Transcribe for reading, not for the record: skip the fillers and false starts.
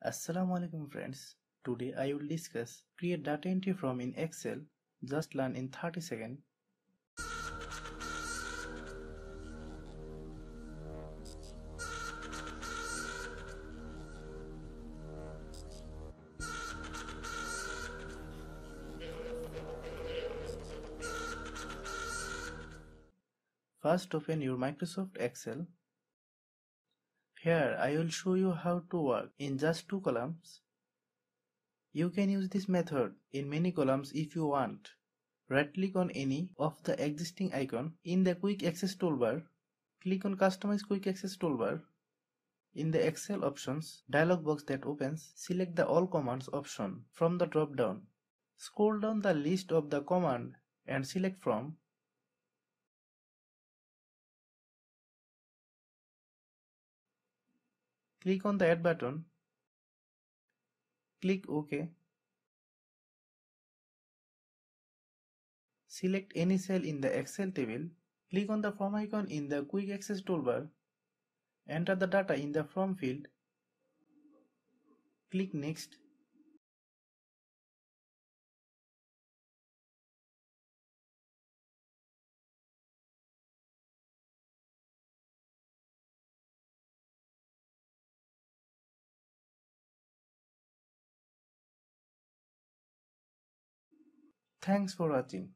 Assalamu alaikum friends. Today I will discuss create data entry from in Excel. Just learn in 30 seconds. First open your Microsoft Excel. Here I will show you how to work in just 2 columns. You can use this method in many columns if you want. Right click on any of the existing icon in the quick access toolbar. Click on customize quick access toolbar. In the Excel options dialog box that opens, select the all commands option from the drop down. Scroll down the list of the command and select from. Click on the add button. Click OK. Select any cell in the Excel table. Click on the from icon in the quick access toolbar. Enter the data in the from field. Click next. Thanks for watching.